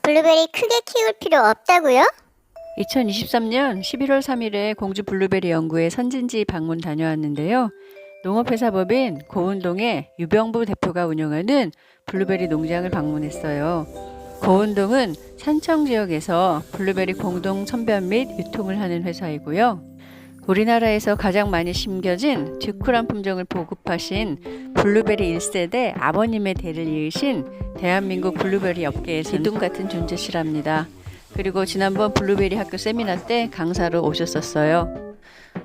블루베리 크게 키울 필요 없다고요? 2023년 11월 3일에 공주 블루베리 연구회 선진지 방문 다녀왔는데요. 농업회사법인 고운동의 유병부 대표가 운영하는 블루베리 농장을 방문했어요. 고운동은 산청 지역에서 블루베리 공동 선별 및 유통을 하는 회사이고요. 우리나라에서 가장 많이 심겨진 듀크란 품종을 보급하신 블루베리 1세대 아버님의 대를 이으신 대한민국 블루베리 업계에서 기둥 같은 존재시랍니다. 그리고 지난번 블루베리 학교 세미나 때 강사로 오셨었어요.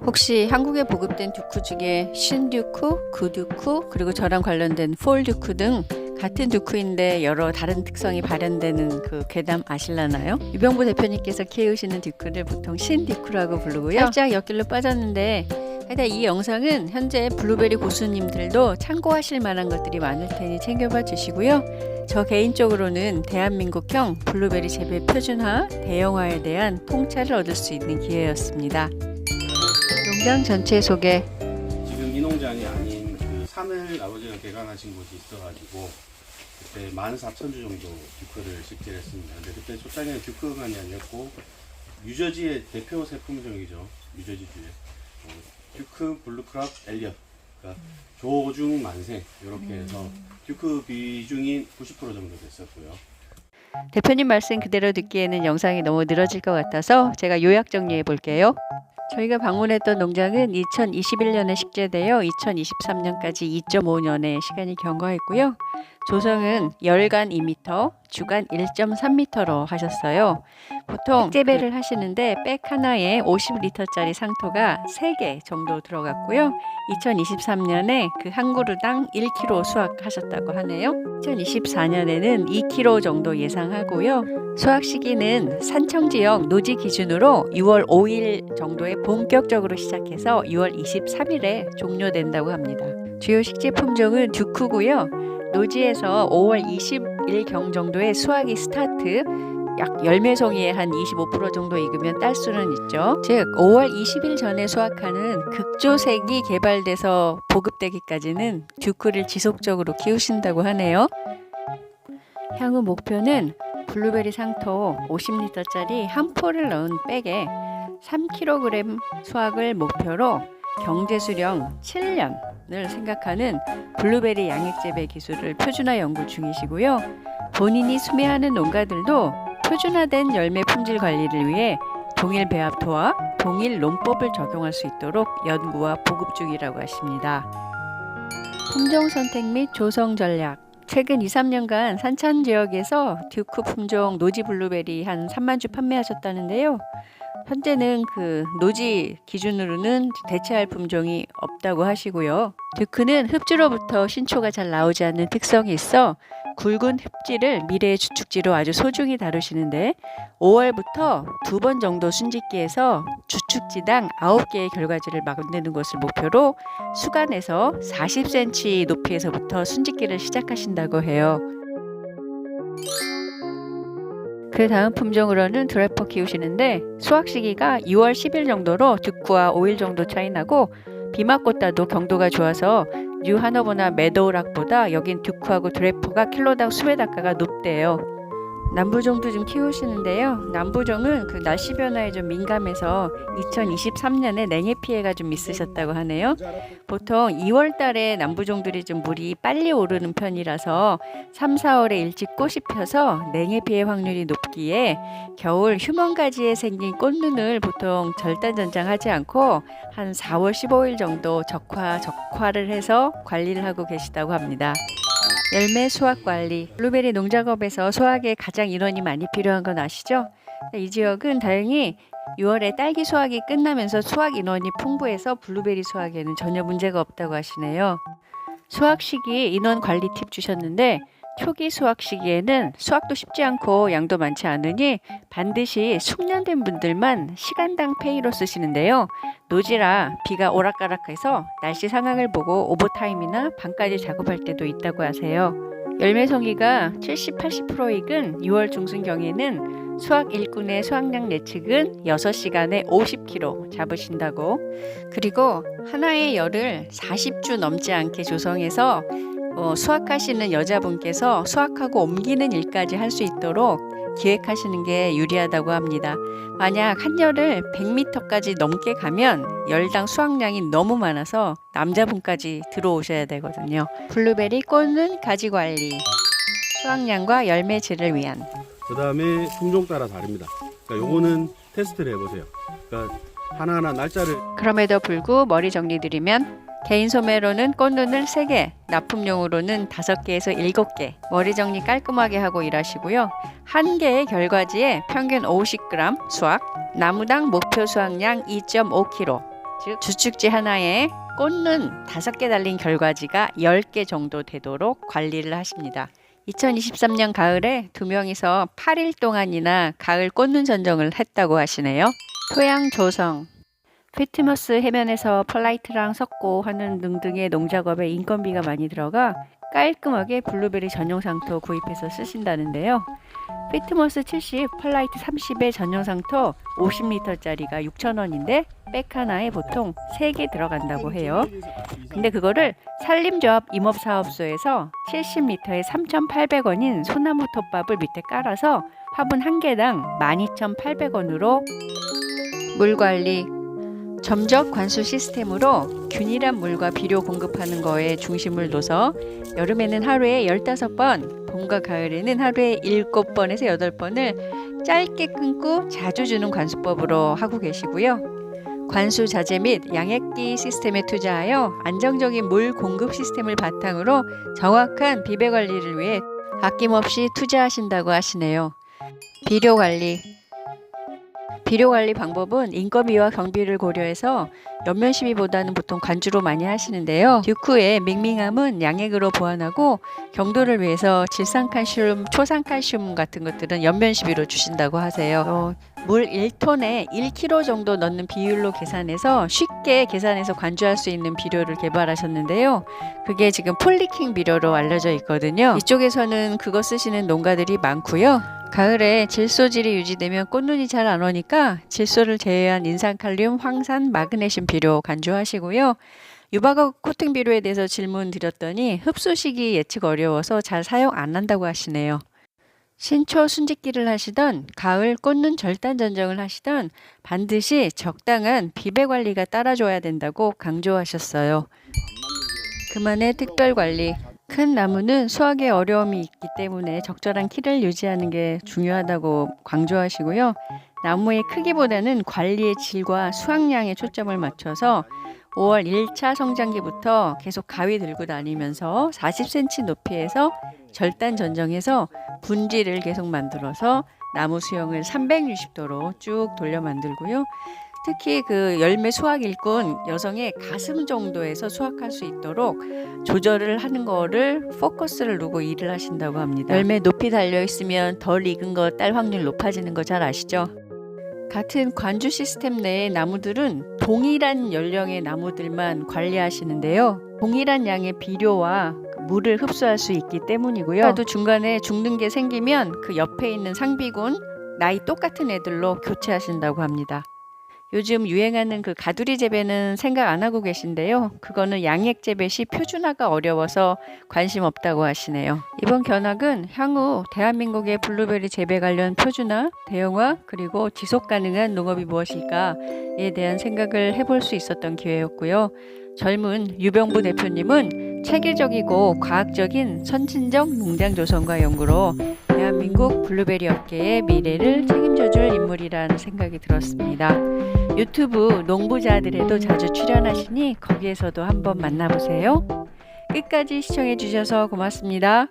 혹시 한국에 보급된 듀크 중에 신듀크, 구듀크, 그리고 저랑 관련된 폴듀크 등 같은 듀크인데 여러 다른 특성이 발현되는 그 괴담 아실라나요? 유병부 대표님께서 키우시는 듀크를 보통 신듀크라고 부르고요. 살짝 옆길로 빠졌는데 하여튼 이 영상은 현재 블루베리 고수님들도 참고하실 만한 것들이 많을 테니 챙겨봐 주시고요. 저 개인적으로는 대한민국형 블루베리 재배 표준화, 대형화에 대한 통찰을 얻을 수 있는 기회였습니다. 농장 전체 소개. 지금 이 농장이 아닌 그 산을 아버지가 개간하신 곳이 있어가지고 그때 14,000주 정도 듀크를 식재를 했습니다. 근데 그때 초창에는 듀크만이 아니었고 뉴저지의 대표 새 품종이죠. 뉴저지주의 듀크 블루크랍 엘리엇, 그러니까 조중 만생 이렇게 해서 듀크 비중이 90% 정도 됐었고요. 대표님 말씀 그대로 듣기에는 영상이 너무 늘어질 것 같아서 제가 요약 정리해 볼게요. 저희가 방문했던 농장은 2021년에 식재되어 2023년까지 2.5년의 시간이 경과했고요. 조성은 열간 2m, 주간 1.3m로 하셨어요. 보통 재배를 하시는데 백 하나에 50리터짜리 상토가 3개 정도 들어갔고요. 2023년에 그 한 그루당 1kg 수확하셨다고 하네요. 2024년에는 2kg 정도 예상하고요. 수확 시기는 산청 지역 노지 기준으로 6월 5일 정도에 본격적으로 시작해서 6월 23일에 종료된다고 합니다. 주요 식재 품종은 듀크고요. 노지에서 5월 20일경 정도에 수확이 스타트, 약 열매송이의 한 25% 정도 익으면 딸 수는 있죠. 즉 5월 20일 전에 수확하는 극조색이 개발돼서 보급되기까지는 듀크를 지속적으로 키우신다고 하네요. 향후 목표는 블루베리 상토 50리터짜리 한 포를 넣은 백에 3kg 수확을 목표로 경제수령 7년을 생각하는 블루베리 양액재배 기술을 표준화 연구 중이시고요. 본인이 수매하는 농가들도 표준화된 열매 품질 관리를 위해 동일 배합토와 동일 농법을 적용할 수 있도록 연구와 보급 중이라고 하십니다. 품종 선택 및 조성 전략. 최근 2, 3년간 산천 지역에서 듀크 품종 노지 블루베리 한 3만 주 판매하셨다는데요. 현재는 그 노지 기준으로는 대체할 품종이 없다고 하시고요. 듀크는 흡지로부터 신초가 잘 나오지 않는 특성이 있어 굵은 흡지를 미래의 주축지로 아주 소중히 다루시는데 5월부터 2번 정도 순짓기에서 주축지당 9개의 결과지를 만드는 것을 목표로 수간에서 40cm 높이에서부터 순짓기를 시작하신다고 해요. 그 다음 품종으로는 드래퍼 키우시는데 수확 시기가 6월 10일 정도로 듀크와 5일 정도 차이 나고 비 맞고 따도 경도가 좋아서 뉴 하노버나 메도우락보다 여긴 듀크하고 드래퍼가 킬로당 수매단가가 높대요. 남부종도 좀 키우시는데요. 남부종은 그 날씨 변화에 좀 민감해서 2023년에 냉해 피해가 좀 있으셨다고 하네요. 보통 2월 달에 남부종들이 좀 물이 빨리 오르는 편이라서 3, 4월에 일찍 꽃이 펴서 냉해 피해 확률이 높기에 겨울 휴먼가지에 생긴 꽃눈을 보통 절단전장하지 않고 한 4월 15일 정도 적화를 해서 관리를 하고 계시다고 합니다. 열매 수확 관리. 블루베리 농작업에서 수확에 가장 인원이 많이 필요한 건 아시죠? 이 지역은 다행히 6월에 딸기 수확이 끝나면서 수확 인원이 풍부해서 블루베리 수확에는 전혀 문제가 없다고 하시네요. 수확 시기 인원 관리 팁 주셨는데 초기 수확 시기에는 수확도 쉽지 않고 양도 많지 않으니 반드시 숙련된 분들만 시간당 페이로 쓰시는데요. 노지라 비가 오락가락해서 날씨 상황을 보고 오버타임이나 밤까지 작업할 때도 있다고 하세요. 열매송이가 70-80% 익은 6월 중순경에는 수확 일꾼의 수확량 예측은 6시간에 50kg 잡으신다고. 그리고 하나의 열을 40주 넘지 않게 조성해서 수확하시는 여자분께서 수확하고 옮기는 일까지 할 수 있도록 기획하시는 게 유리하다고 합니다. 만약 한열을 100m까지 넘게 가면 열당 수확량이 너무 많아서 남자분까지 들어오셔야 되거든요. 블루베리 꽂는 가지 관리, 수확량과 열매 질을 위한. 그 다음에 품종 따라 다릅니다. 그러니까 요거는 테스트를 해보세요. 그러니까 하나하나 날짜를 그럼에도 불구 머리 정리 드리면 개인 소매로는 꽃눈을 3개, 납품용으로는 5개에서 7개, 머리 정리 깔끔하게 하고 일하시고요. 한 개의 결과지에 평균 50g 수확, 나무당 목표 수확량 2.5kg, 즉 주축지 하나에 꽃눈 5개 달린 결과지가 10개 정도 되도록 관리를 하십니다. 2023년 가을에 2명이서 8일 동안이나 가을 꽃눈 전정을 했다고 하시네요. 토양 조성, 피트머스 해변에서 펄라이트랑 섞고 하는 등등의 농작업에 인건비가 많이 들어가 깔끔하게 블루베리 전용 상토 구입해서 쓰신다는데요. 피트머스 70, 펄라이트 30의 전용 상토 50리터짜리가 6,000원인데 백 하나에 보통 3개 들어간다고 해요. 근데 그거를 산림조합 임업사업소에서 70리터에 3,800원인 소나무 톱밥을 밑에 깔아서 화분 한 개당 12,800원으로 물관리, 점적 관수 시스템으로 균일한 물과 비료 공급하는 거에 중심을 둬서 여름에는 하루에 15번, 봄과 가을에는 하루에 7번에서 8번을 짧게 끊고 자주 주는 관수법으로 하고 계시고요. 관수 자재 및 양액기 시스템에 투자하여 안정적인 물 공급 시스템을 바탕으로 정확한 비배 관리를 위해 아낌없이 투자하신다고 하시네요. 비료 관리, 비료 관리 방법은 인건비와 경비를 고려해서 옆면 시비보다는 보통 관주로 많이 하시는데요. 듀크의 밍밍함은 양액으로 보완하고 경도를 위해서 질산칼슘, 초산칼슘 같은 것들은 옆면 시비로 주신다고 하세요. 물 1톤에 1kg 정도 넣는 비율로 계산해서 쉽게 계산해서 관주할 수 있는 비료를 개발하셨는데요. 그게 지금 폴리킹 비료로 알려져 있거든요. 이쪽에서는 그거 쓰시는 농가들이 많고요. 가을에 질소질이 유지되면 꽃눈이 잘 안 오니까 질소를 제외한 인산칼륨, 황산, 마그네슘 비료 간주하시고요. 유박업 코팅 비료에 대해서 질문 드렸더니 흡수 시기 예측 어려워서 잘 사용 안 한다고 하시네요. 신초 순짓기를 하시던 가을 꽃눈 절단 전정을 하시던 반드시 적당한 비배 관리가 따라줘야 된다고 강조하셨어요. 그만의 특별 관리. 큰 나무는 수확에 어려움이 있기 때문에 적절한 키를 유지하는 게 중요하다고 강조하시고요. 나무의 크기보다는 관리의 질과 수확량에 초점을 맞춰서 5월 1차 성장기부터 계속 가위 들고 다니면서 40cm 높이에서 절단 전정해서 분지를 계속 만들어서 나무 수영을 360도로 쭉 돌려 만들고요. 특히 그 열매 수확 일꾼 여성의 가슴 정도에서 수확할 수 있도록 조절을 하는 거를 포커스를 두고 일을 하신다고 합니다. 열매 높이 달려 있으면 덜 익은 거 딸 확률 높아지는 거 잘 아시죠? 같은 관주 시스템 내의 나무들은 동일한 연령의 나무들만 관리하시는데요. 동일한 양의 비료와 물을 흡수할 수 있기 때문이고요. 또 중간에 죽는 게 생기면 그 옆에 있는 상비군 나이 똑같은 애들로 교체하신다고 합니다. 요즘 유행하는 그 가두리 재배는 생각 안 하고 계신데요. 그거는 양액 재배 시 표준화가 어려워서 관심 없다고 하시네요. 이번 견학은 향후 대한민국의 블루베리 재배 관련 표준화, 대형화, 그리고 지속 가능한 농업이 무엇일까에 대한 생각을 해볼 수 있었던 기회였고요. 젊은 유병부 대표님은 체계적이고 과학적인 선진적 농장 조성과 연구로 대한민국 블루베리 업계의 미래를 책임져줄 인물이라는 생각이 들었습니다. 유튜브 농부자들에도 자주 출연하시니 거기에서도 한번 만나보세요. 끝까지 시청해 주셔서 고맙습니다.